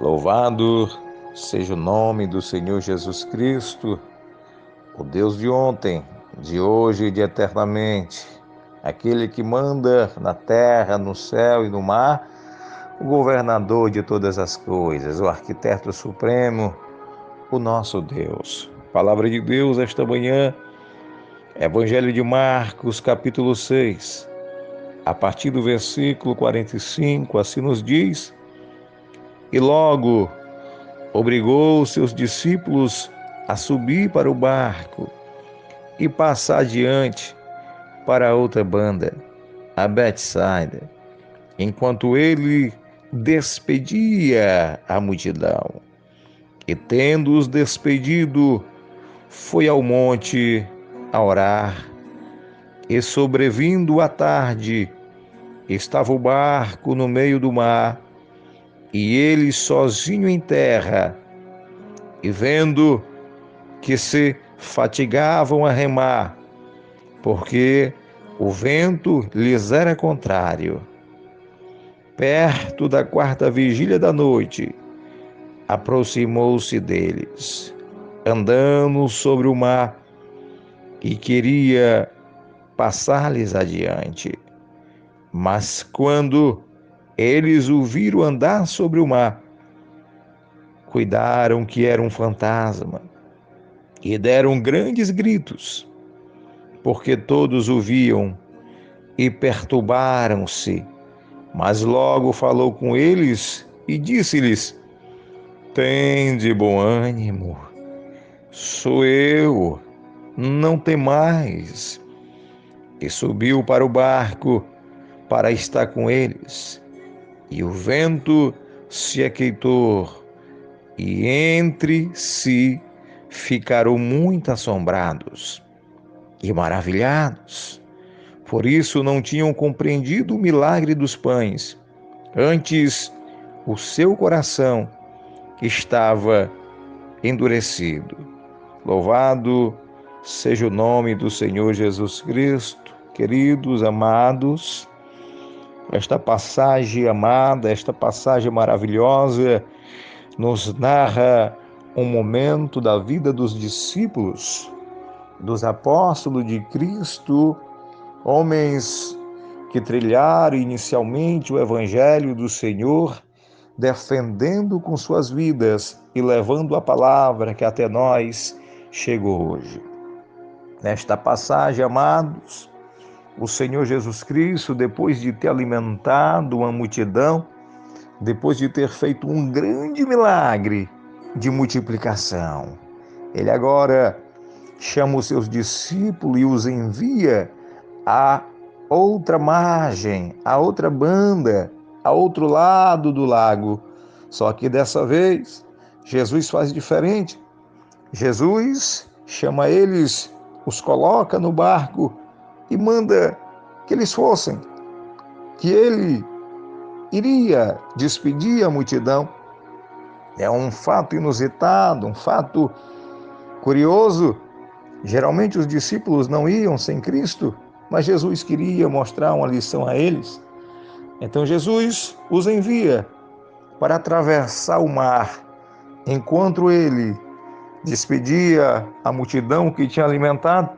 Louvado seja o nome do Senhor Jesus Cristo, o Deus de ontem, de hoje e de eternamente, aquele que manda na terra, no céu e no mar, o governador de todas as coisas, o arquiteto supremo, o nosso Deus. Palavra de Deus esta manhã, Evangelho de Marcos, capítulo 6, a partir do versículo 45, assim nos diz: E logo obrigou seus discípulos a subir para o barco e passar adiante para outra banda, a Betsaida, enquanto ele despedia a multidão. E tendo-os despedido, foi ao monte a orar. E sobrevindo a tarde, estava o barco no meio do mar, e ele sozinho em terra. E vendo que se fatigavam a remar, porque o vento lhes era contrário, perto da quarta vigília da noite, aproximou-se deles, andando sobre o mar, e queria passar-lhes adiante. Mas quando eles o viram andar sobre o mar, cuidaram que era um fantasma e deram grandes gritos, porque todos o viam e perturbaram-se. Mas logo falou com eles e disse-lhes: Tende bom ânimo, sou eu, não temais. E subiu para o barco para estar com eles. E o vento se aquietou, e entre si ficaram muito assombrados e maravilhados. Por isso não tinham compreendido o milagre dos pães. Antes, o seu coração estava endurecido. Louvado seja o nome do Senhor Jesus Cristo. Queridos, amados, esta passagem amada, esta passagem maravilhosa, nos narra um momento da vida dos discípulos, dos apóstolos de Cristo, homens que trilharam inicialmente o Evangelho do Senhor, defendendo com suas vidas e levando a palavra que até nós chegou hoje. Nesta passagem, amados, o Senhor Jesus Cristo, depois de ter alimentado uma multidão, depois de ter feito um grande milagre de multiplicação, ele agora chama os seus discípulos e os envia a outra margem, a outra banda, a outro lado do lago. Só que dessa vez, Jesus faz diferente. Jesus chama eles, os coloca no barco e manda que eles fossem, que ele iria despedir a multidão. É um fato inusitado, um fato curioso. Geralmente os discípulos não iam sem Cristo, mas Jesus queria mostrar uma lição a eles. Então Jesus os envia para atravessar o mar, enquanto ele despedia a multidão que tinha alimentado.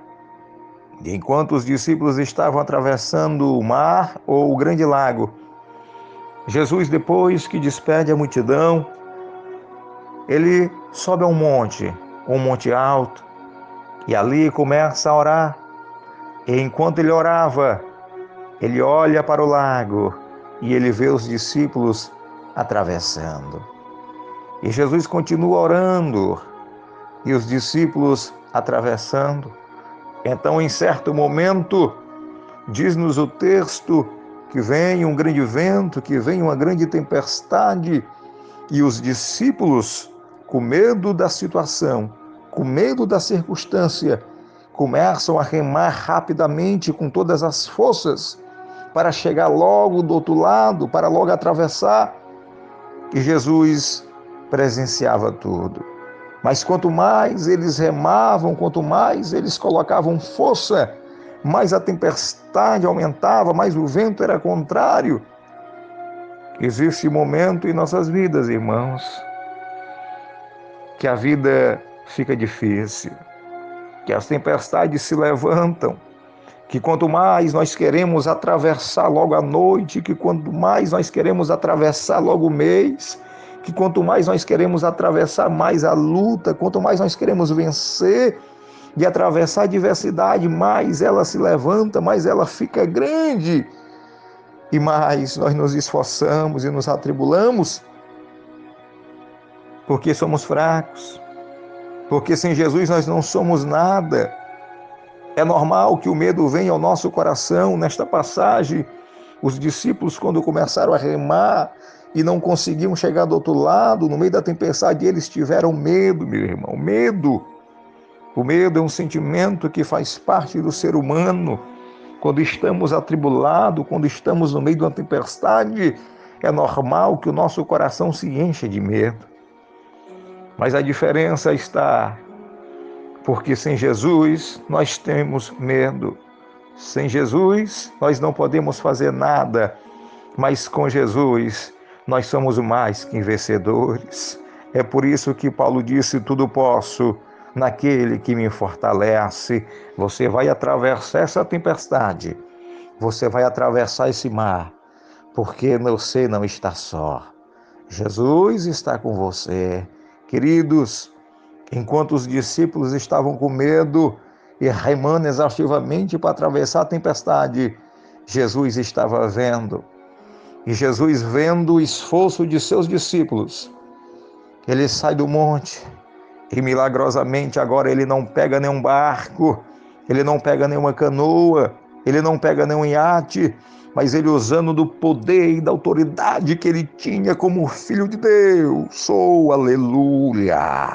E enquanto os discípulos estavam atravessando o mar ou o grande lago, Jesus, depois que despede a multidão, ele sobe a um monte alto, e ali começa a orar. E enquanto ele orava, ele olha para o lago e ele vê os discípulos atravessando. E Jesus continua orando e os discípulos atravessando. Então, em certo momento, diz-nos o texto que vem um grande vento, que vem uma grande tempestade, e os discípulos, com medo da situação, com medo da circunstância, começam a remar rapidamente com todas as forças para chegar logo do outro lado, para logo atravessar. E Jesus presenciava tudo. Mas quanto mais eles remavam, quanto mais eles colocavam força, mais a tempestade aumentava, mais o vento era contrário. Existe momento em nossas vidas, irmãos, que a vida fica difícil, que as tempestades se levantam, que quanto mais nós queremos atravessar logo a noite, que quanto mais nós queremos atravessar logo o mês, que quanto mais nós queremos atravessar mais a luta, quanto mais nós queremos vencer e atravessar a adversidade, mais ela se levanta, mais ela fica grande e mais nós nos esforçamos e nos atribulamos, porque somos fracos, porque sem Jesus nós não somos nada. É normal que o medo venha ao nosso coração. Nesta passagem, os discípulos, quando começaram a remar e não conseguiam chegar do outro lado, no meio da tempestade, eles tiveram medo, meu irmão, medo. O medo é um sentimento que faz parte do ser humano. Quando estamos atribulados, quando estamos no meio de uma tempestade, é normal que o nosso coração se encha de medo. Mas a diferença está porque sem Jesus nós temos medo. Sem Jesus nós não podemos fazer nada, mas com Jesus nós somos mais que vencedores. É por isso que Paulo disse: tudo posso naquele que me fortalece. Você vai atravessar essa tempestade, você vai atravessar esse mar, porque você não está só. Jesus está com você. Queridos, enquanto os discípulos estavam com medo e remando exaustivamente para atravessar a tempestade, Jesus estava vendo. E Jesus, vendo o esforço de seus discípulos, ele sai do monte e milagrosamente agora ele não pega nenhum barco, ele não pega nenhuma canoa, ele não pega nenhum iate, mas ele, usando do poder e da autoridade que ele tinha como filho de Deus, aleluia,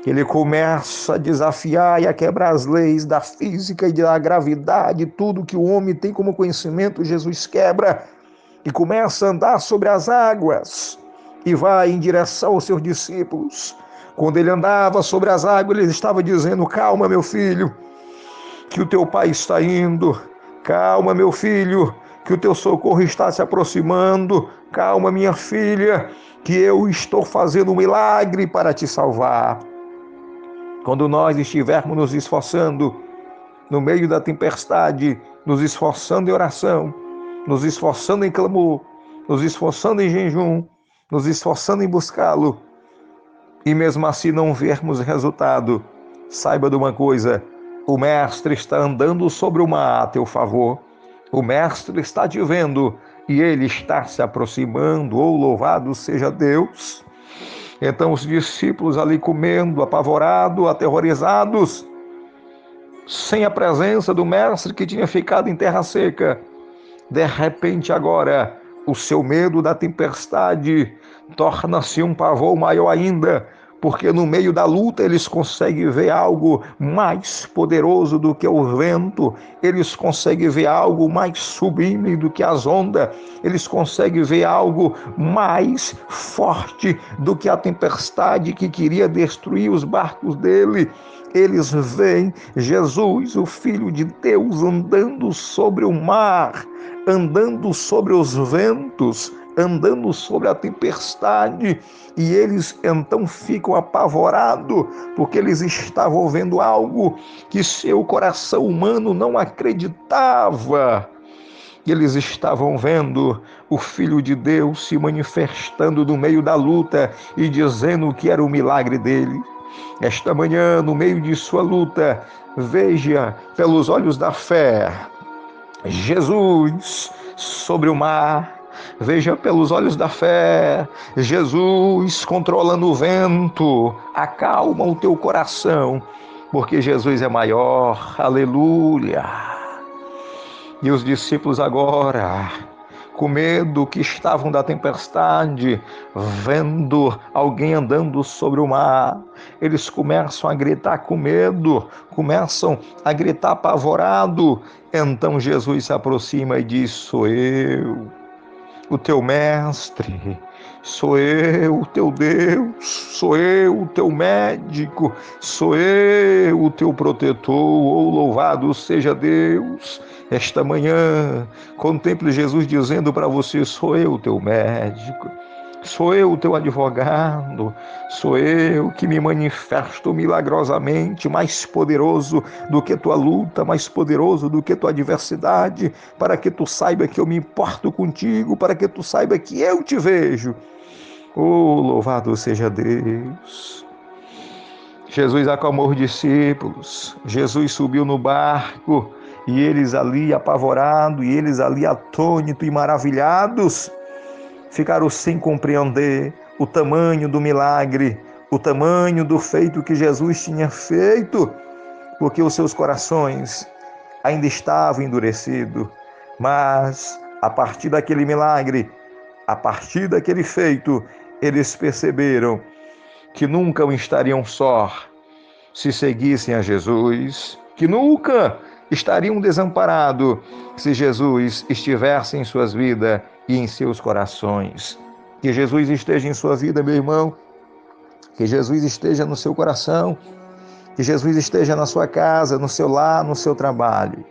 ele começa a desafiar e a quebrar as leis da física e da gravidade, tudo que o homem tem como conhecimento, Jesus quebra e começa a andar sobre as águas e vai em direção aos seus discípulos. Quando ele andava sobre as águas, ele estava dizendo: calma, meu filho, que o teu pai está indo. Calma, meu filho, que o teu socorro está se aproximando. Calma, minha filha, que eu estou fazendo um milagre para te salvar. Quando nós estivermos nos esforçando no meio da tempestade, nos esforçando em oração, nos esforçando em clamor, nos esforçando em jejum, nos esforçando em buscá-lo, e mesmo assim não vermos resultado, saiba de uma coisa: o Mestre está andando sobre o mar a teu favor, o Mestre está te vendo e ele está se aproximando. Oh, louvado seja Deus! Então os discípulos ali comendo, apavorados, aterrorizados, sem a presença do Mestre que tinha ficado em terra seca, de repente agora o seu medo da tempestade torna-se um pavor maior ainda, porque no meio da luta eles conseguem ver algo mais poderoso do que o vento, eles conseguem ver algo mais sublime do que as ondas, eles conseguem ver algo mais forte do que a tempestade que queria destruir os barcos dele. Eles veem Jesus, o Filho de Deus, andando sobre o mar, andando sobre os ventos, andando sobre a tempestade, e eles então ficam apavorados, porque eles estavam vendo algo que seu coração humano não acreditava. Eles estavam vendo o Filho de Deus se manifestando no meio da luta e dizendo que era o milagre dele. Esta manhã, no meio de sua luta, veja pelos olhos da fé Jesus sobre o mar. Veja pelos olhos da fé Jesus controlando o vento. Acalma o teu coração, porque Jesus é maior. Aleluia. E os discípulos agora, com medo que estavam da tempestade, vendo alguém andando sobre o mar, eles começam a gritar com medo, começam a gritar apavorado. Então Jesus se aproxima e diz: sou eu, o teu mestre, sou eu, o teu Deus, sou eu, o teu médico, sou eu, o teu protetor. Oh, louvado seja Deus! Esta manhã, contemple Jesus dizendo para você: sou eu teu médico, sou eu teu advogado, sou eu que me manifesto milagrosamente, mais poderoso do que tua luta, mais poderoso do que tua adversidade, para que tu saiba que eu me importo contigo, para que tu saiba que eu te vejo. Oh, louvado seja Deus! Jesus acalmou os discípulos, Jesus subiu no barco, e eles ali apavorados, e eles ali atônitos e maravilhados, ficaram sem compreender o tamanho do milagre, o tamanho do feito que Jesus tinha feito, porque os seus corações ainda estavam endurecidos. Mas, a partir daquele milagre, a partir daquele feito, eles perceberam que nunca estariam só se seguissem a Jesus, que nunca estariam desamparados se Jesus estivesse em suas vidas e em seus corações. Que Jesus esteja em sua vida, meu irmão, que Jesus esteja no seu coração, que Jesus esteja na sua casa, no seu lar, no seu trabalho.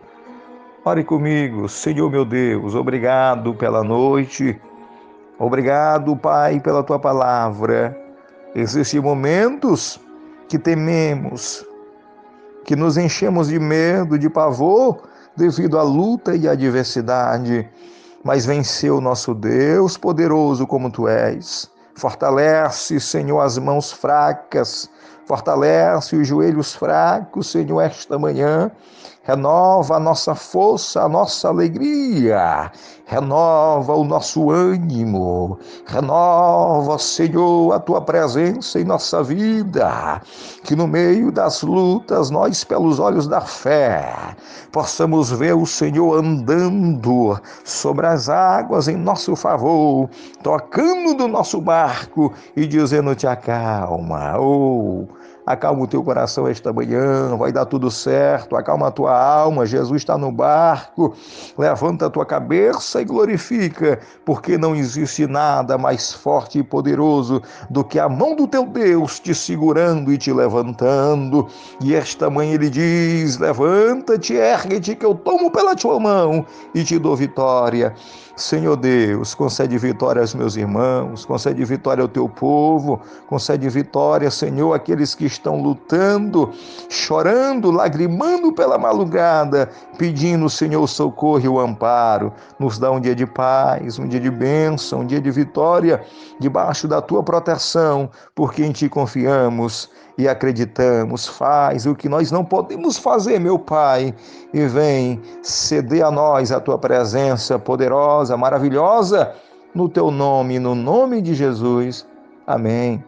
Ore comigo. Senhor meu Deus, obrigado pela noite, obrigado, Pai, pela tua palavra. Existem momentos que tememos, que nos enchemos de medo, de pavor, devido à luta e à adversidade. Mas venceu nosso Deus poderoso como tu és. Fortalece, Senhor, as mãos fracas, fortalece os joelhos fracos, Senhor, esta manhã. Renova a nossa força, a nossa alegria, renova o nosso ânimo, renova, Senhor, a tua presença em nossa vida, que no meio das lutas, nós, pelos olhos da fé, possamos ver o Senhor andando sobre as águas em nosso favor, tocando do nosso barco e dizendo: te acalma, acalma o teu coração esta manhã, vai dar tudo certo, acalma a tua alma, Jesus está no barco, levanta a tua cabeça e glorifica, porque não existe nada mais forte e poderoso do que a mão do teu Deus te segurando e te levantando. E esta manhã ele diz: levanta-te, ergue-te, que eu tomo pela tua mão e te dou vitória. Senhor Deus, concede vitória aos meus irmãos, concede vitória ao teu povo, concede vitória, Senhor, àqueles que estão lutando, chorando, lagrimando pela madrugada, pedindo, Senhor, o socorro e o amparo. Nos dá um dia de paz, um dia de bênção, um dia de vitória, debaixo da tua proteção, porque em ti confiamos e acreditamos. Faz o que nós não podemos fazer, meu Pai, e vem ceder a nós a tua presença poderosa, maravilhosa, no teu nome, no nome de Jesus. Amém.